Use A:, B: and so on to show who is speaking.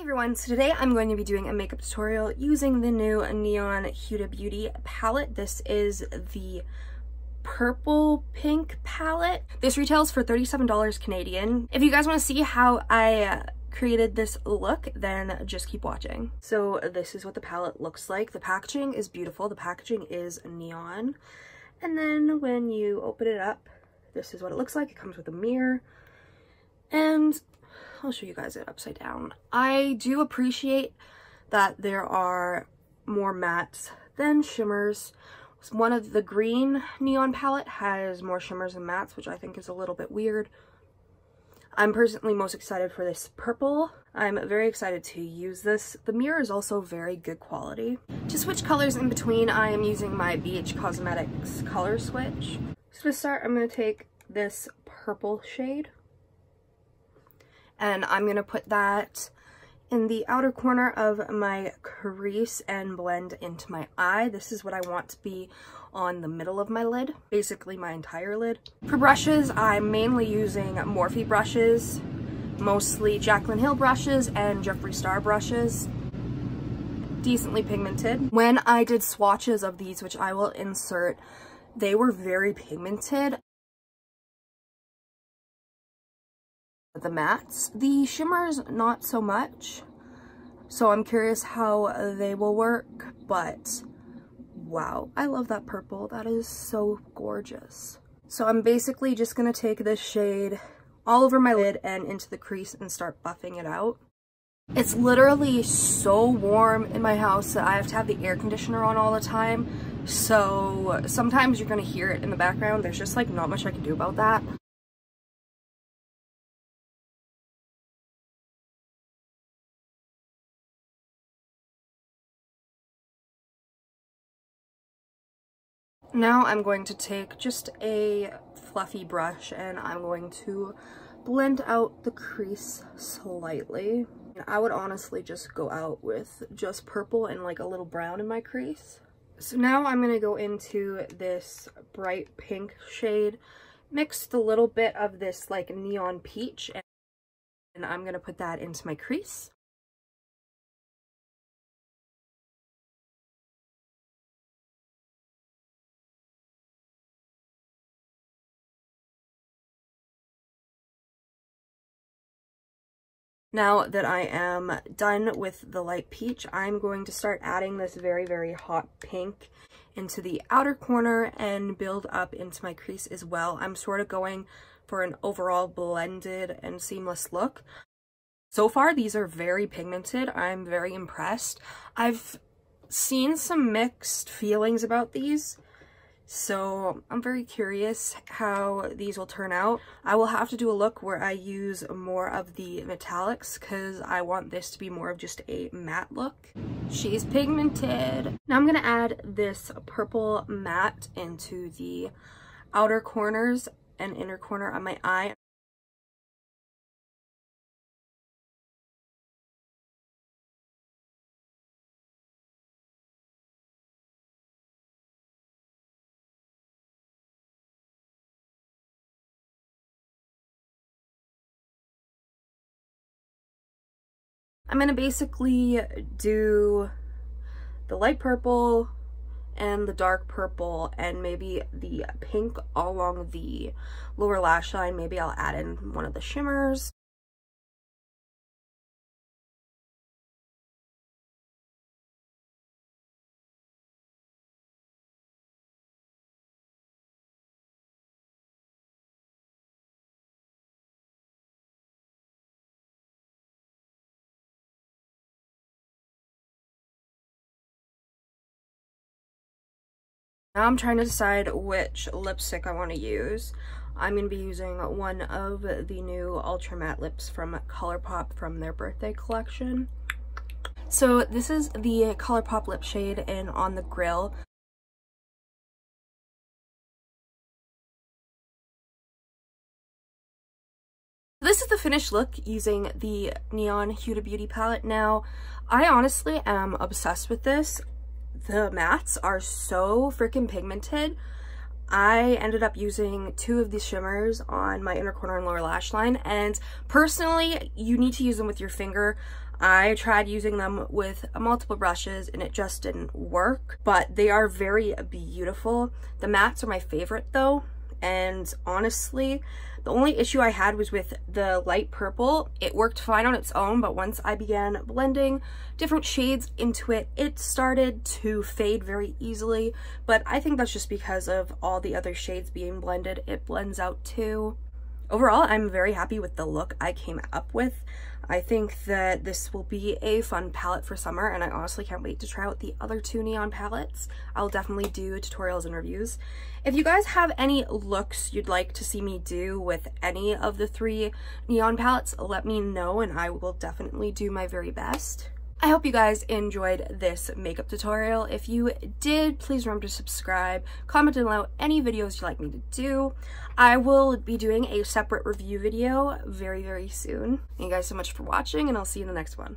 A: Everyone, so today I'm going to be doing a makeup tutorial using the new Neon Huda Beauty palette. This is the purple pink palette. This retails for $37 Canadian. If you guys want to see how I created this look, then just keep watching. So this is what the palette looks like. The packaging is beautiful. The packaging is neon. And then when you open it up, this is what it looks like. It comes with a mirror. And I'll show you guys it upside down. I do appreciate that there are more mattes than shimmers. One of the green neon palette has more shimmers and mattes, which I think is a little bit weird. I'm personally most excited for this purple. I'm very excited to use this. The mirror is also very good quality. To switch colors in between, I am using my BH Cosmetics color switch. So to start, I'm going to take this purple shade, and I'm going to put that in the outer corner of my crease and blend into my eye. This is what I want to be on the middle of my lid, basically my entire lid. For brushes, I'm mainly using Morphe brushes, mostly Jaclyn Hill brushes and Jeffree Star brushes. Decently pigmented. When I did swatches of these, which I will insert, they were very pigmented. The mattes, the shimmers not so much, so I'm curious how they will work, but wow, I love that purple. That is so gorgeous. So I'm basically just gonna take this shade all over my lid and into the crease and start buffing it out. It's literally so warm in my house that I have to have the air conditioner on all the time, so sometimes you're gonna hear it in the background. There's just like not much I can do about that. Now I'm going to take just a fluffy brush and I'm going to blend out the crease slightly. I would honestly just go out with just purple and like a little brown in my crease. So now I'm going to go into this bright pink shade, mixed a little bit of this like neon peach, and I'm going to put that into my crease. Now that I am done with the light peach, I'm going to start adding this very, very hot pink into the outer corner and build up into my crease as well. I'm sort of going for an overall blended and seamless look. So far, these are very pigmented. I'm very impressed. I've seen some mixed feelings about these, so I'm very curious how these will turn out. I will have to do a look where I use more of the metallics because I want this to be more of just a matte look. She's pigmented. Now I'm going to add this purple matte into the outer corners and inner corner of my eye. I'm going to basically do the light purple and the dark purple and maybe the pink all along the lower lash line. Maybe I'll add in one of the shimmers. Now I'm trying to decide which lipstick I want to use. I'm going to be using one of the new Ultra Matte lips from ColourPop from their birthday collection. So this is the ColourPop lip shade in On the Grill. This is the finished look using the Neon Huda Beauty palette. Now, I honestly am obsessed with this. The mattes are so freaking pigmented. I ended up using 2 of these shimmers on my inner corner and lower lash line, and personally, you need to use them with your finger. I tried using them with multiple brushes and it just didn't work, but they are very beautiful. The mattes are my favorite though, and honestly, the only issue I had was with the light purple. It worked fine on its own, but once I began blending different shades into it, it started to fade very easily, but I think that's just because of all the other shades being blended. It blends out too. Overall, I'm very happy with the look I came up with. I think that this will be a fun palette for summer, and I honestly can't wait to try out the other two neon palettes. I'll definitely do tutorials and reviews. If you guys have any looks you'd like to see me do with any of the three neon palettes, let me know and I will definitely do my very best. I hope you guys enjoyed this makeup tutorial. If you did, please remember to subscribe, comment down below any videos you'd like me to do. I will be doing a separate review video very, very soon. Thank you guys so much for watching, and I'll see you in the next one.